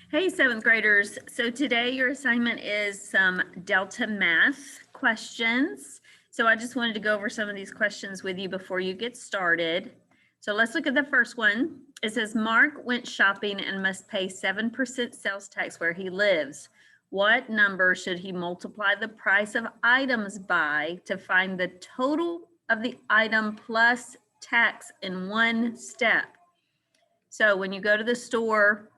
Hey, seventh graders. So today your assignment is some DeltaMath questions. So I just wanted to go over some of these questions with you before you get started. So let's look at the first one. It says, Mark went shopping and must pay 7% sales tax where he lives. What number should he multiply the price of items by to find the total of the item plus tax in one step? So when you go to the store,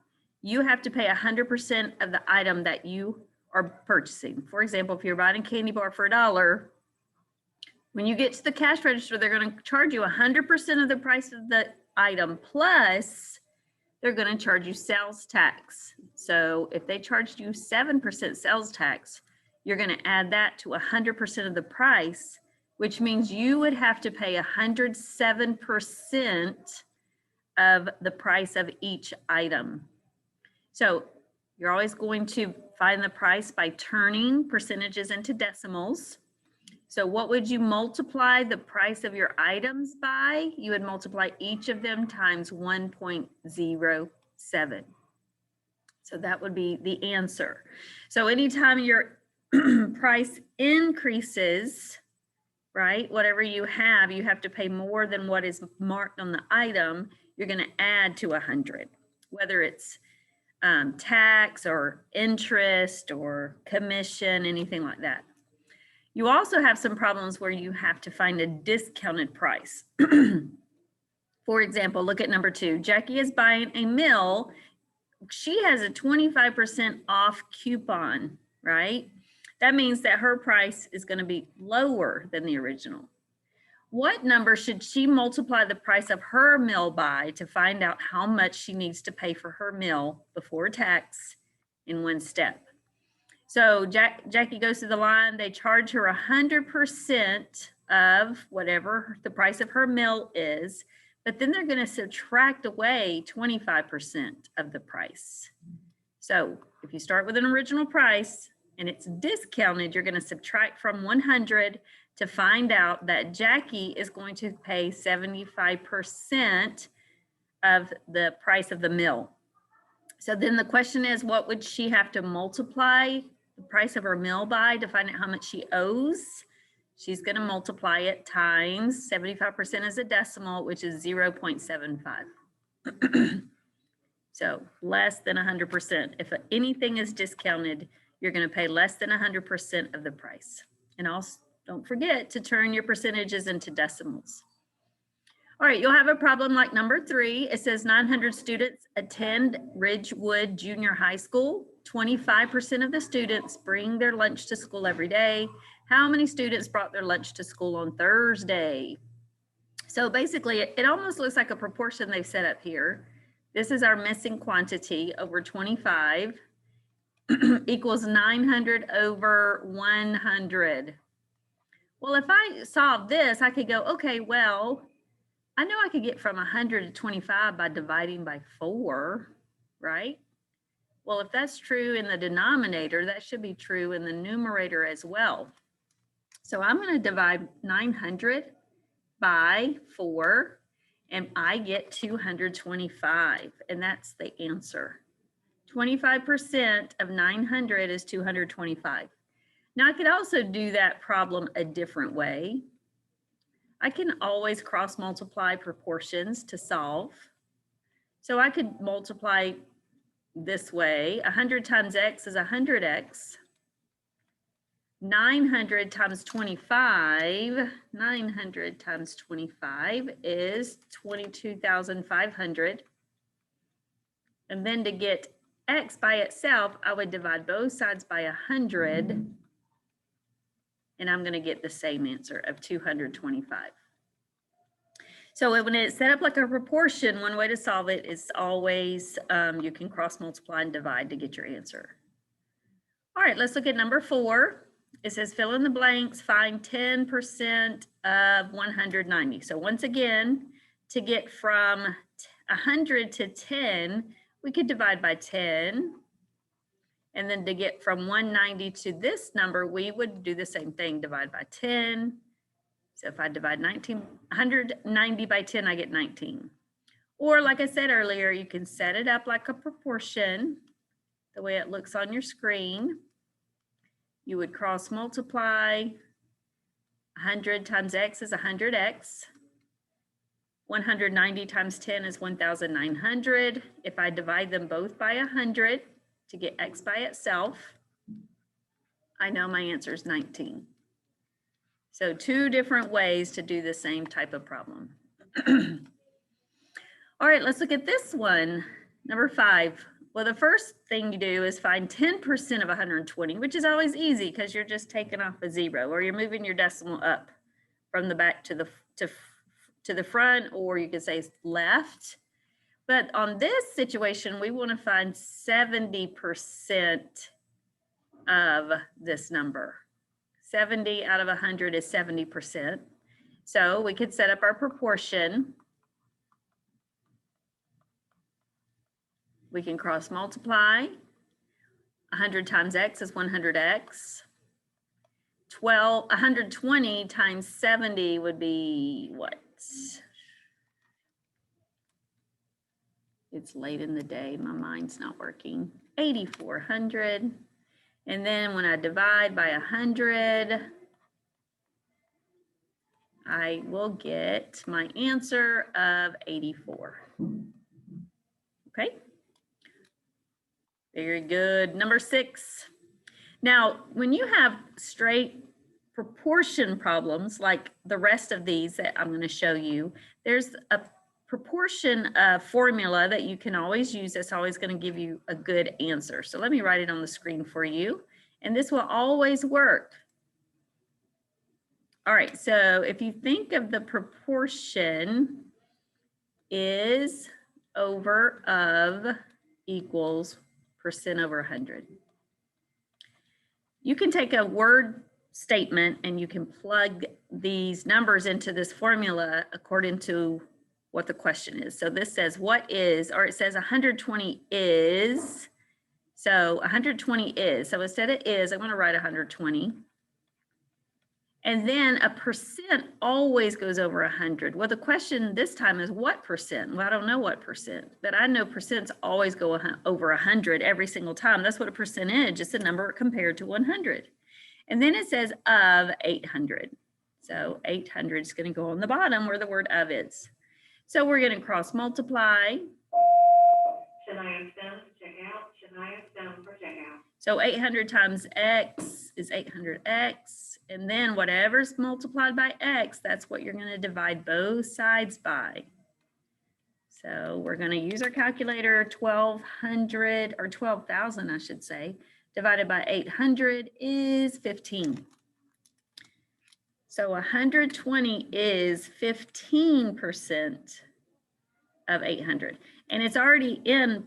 you have to pay 100% of the item that you are purchasing. For example, if you're buying a candy bar for $1, when you get to the cash register, they're going to charge you 100% of the price of the item, plus they're going to charge you sales tax. So if they charged you 7% sales tax, you're going to add that to 100% of the price, which means you would have to pay 107% of the price of each item. So you're always going to find the price by turning percentages into decimals. So what would you multiply the price of your items by? You would multiply each of them times 1.07. So that would be the answer. So anytime your price increases, right, whatever you have to pay more than what is marked on the item, you're going to add to 100, whether it's tax or interest or commission, anything like that. You also have some problems where you have to find a discounted price. For example, look at number 2. Jackie is buying a meal. She has a 25% off coupon, right? That means that her price is going to be lower than the original. What number should she multiply the price of her meal by to find out how much she needs to pay for her meal before tax in one step? So Jackie goes to the line, they charge her 100% of whatever the price of her meal is, but then they're going to subtract away 25% of the price. So if you start with an original price and it's discounted, you're going to subtract from 100 to find out that Jackie is going to pay 75% of the price of the meal. So then the question is, what would she have to multiply the price of her meal by to find out how much she owes? She's going to multiply it times 75% as a decimal, which is 0.75. So less than 100%. If anything is discounted, you're going to pay less than 100% of the price. And also, don't forget to turn your percentages into decimals. All right, you'll have a problem like number 3. It says 900 students attend Ridgewood Junior High School. 25% of the students bring their lunch to school every day. How many students brought their lunch to school on Thursday? So basically, it almost looks like a proportion they've set up here. This is our missing quantity over 25 equals 900 over 100. Well, if I solve this, I could go, okay, well, I know I could get from 100 to 25 by dividing by 4, right? Well, if that's true in the denominator, that should be true in the numerator as well. So I'm going to divide 900 by 4, and I get 225, and that's the answer. 25% of 900 is 225. Now, I could also do that problem a different way. I can always cross multiply proportions to solve. So I could multiply this way. 100 times x is 100x. 900 times 25, 900 times 25 is 22,500. And then to get x by itself, I would divide both sides by 100. And I'm going to get the same answer of 225. So when it's set up like a proportion, one way to solve it is always you can cross multiply and divide to get your answer. All right, let's look at number 4. It says fill in the blanks, find 10% of 190. So once again, to get from 100 to 10, we could divide by 10. And then to get from 190 to this number, we would do the same thing, divide by 10. So if I divide 190 by 10, I get 19. Or like I said earlier, you can set it up like a proportion the way it looks on your screen. You would cross multiply. 100 times x is 100x. 190 times 10 is 1,900. If I divide them both by 100 to get x by itself, I know my answer is 19. So 2 different ways to do the same type of problem. All right, let's look at this one. Number 5. Well, the first thing you do is find 10% of 120, which is always easy because you're just taking off a 0, or you're moving your decimal up from the back to the front, or you could say left. But on this situation, we want to find 70% of this number. 70 out of 100 is 70%. So we could set up our proportion. We can cross multiply. 100 times x is 100x. 120 times 70 would be what? It's late in the day, my mind's not working. 8,400. And then when I divide by 100, I will get my answer of 84. Okay. Very good. Number 6. Now, when you have straight proportion problems like the rest of these that I'm going to show you, there's a proportion formula that you can always use that's always going to give you a good answer. So let me write it on the screen for you, and this will always work. All right, so if you think of the proportion is over of equals percent over 100. You can take a word statement and you can plug these numbers into this formula according to what the question is. So this says what is, or it says 120 is. So 120 is. So instead of is, I'm going to write 120. And then a percent always goes over 100. Well, the question this time is what percent? Well, I don't know what percent, but I know percents always go over 100 every single time. That's what a percentage is. It's a number compared to 100. And then it says of 800. So 800 is going to go on the bottom where the word of is. So we're going to cross multiply. Should I have them check out? Should I have them for checkout? So 800 times x is 800x. And then whatever's multiplied by x, that's what you're going to divide both sides by. So we're going to use our calculator. 1,200 or 12,000, I should say, divided by 800 is 15. So 120 is 15% of 800. And it's already in,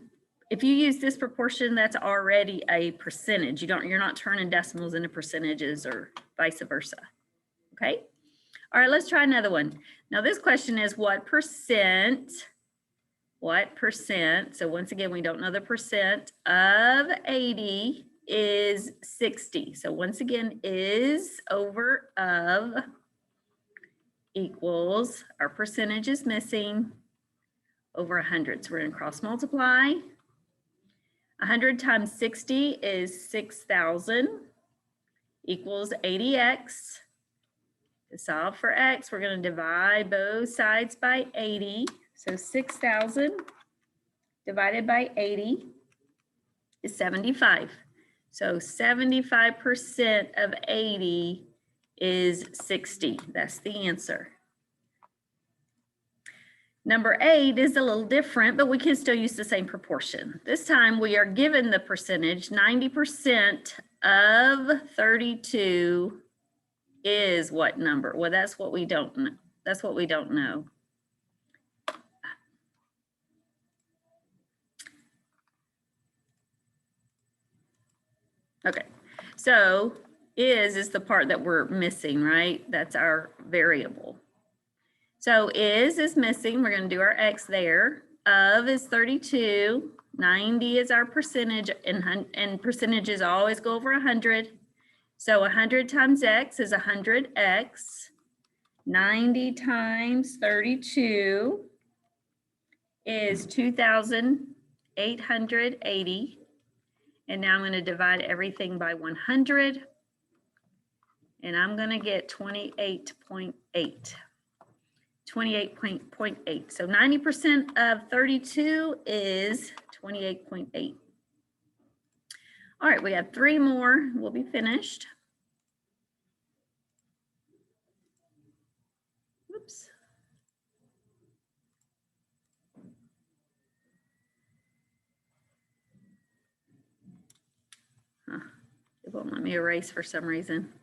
if you use this proportion, that's already a percentage. You're not turning decimals into percentages or vice versa. Okay. All right, let's try another one. Now this question is what percent, so once again, we don't know the percent of 80 is 60. So once again, is over of equals, our percentage is missing, over 100. So we're going to cross multiply. 100 times 60 is 6,000 equals 80x. To solve for x, we're going to divide both sides by 80. So 6,000 divided by 80 is 75. So 75% of 80 is 60. That's the answer. Number 8 is a little different, but we can still use the same proportion. This time we are given the percentage. 90% of 32 is what number? Well, that's what we don't know. That's what we don't know. Okay, so is the part that we're missing, right? That's our variable. So is missing. We're going to do our x there. Of is 32. 90 is our percentage, and percentages always go over 100. So 100 times x is 100x. 90 times 32 is 2,880. And now I'm going to divide everything by 100. And I'm going to get 28.8. 28.8. So 90% of 32 is 28.8. All right, we have 3 more. We'll be finished. Whoops. Huh. It won't let me erase for some reason.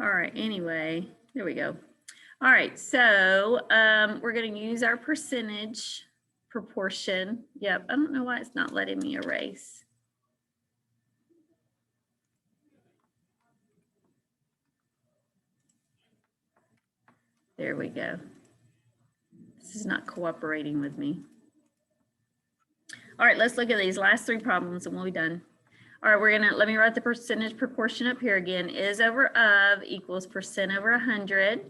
All right, anyway, there we go. All right, so we're going to use our percentage proportion. Yep, I don't know why it's not letting me erase. There we go. This is not cooperating with me. All right, let's look at these last 3 problems and we'll be done. All right, let me write the percentage proportion up here again. Is over of equals percent over 100.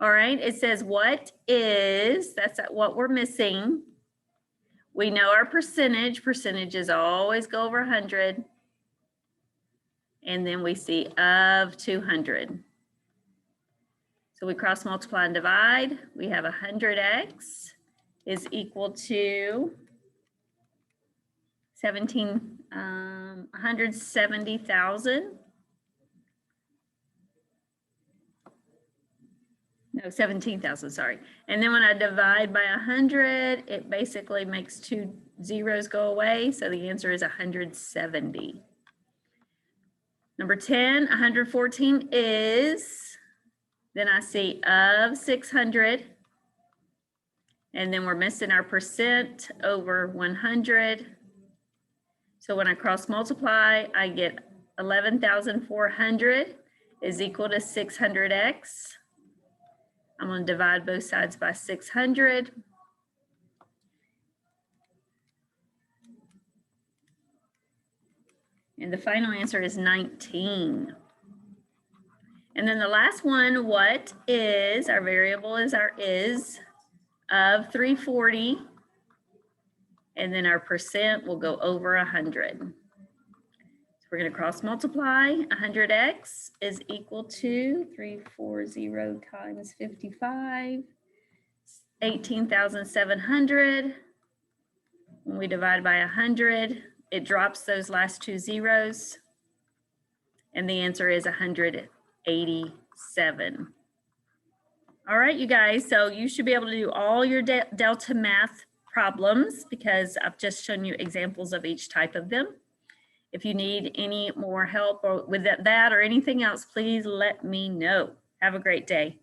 All right, it says what is, that's what we're missing. We know our percentages always go over 100. And then we see of 200. So we cross multiply and divide. We have 100x is equal to 170,000. No, 17,000, sorry. And then when I divide by 100, it basically makes 2 zeros go away. So the answer is 170. Number 10, 114 is, then I see of 600. And then we're missing our percent over 100. So when I cross multiply, I get 11,400 is equal to 600x. I'm going to divide both sides by 600. And the final answer is 19. And then the last one, what is, our variable is our is of 340. And then our percent will go over 100. So we're going to cross multiply. 100x is equal to 340 times 55, 18,700. When we divide by 100, it drops those last 2 zeros. And the answer is 187. All right, you guys, so you should be able to do all your DeltaMath problems because I've just shown you examples of each type of them. If you need any more help or with that or anything else, please let me know. Have a great day.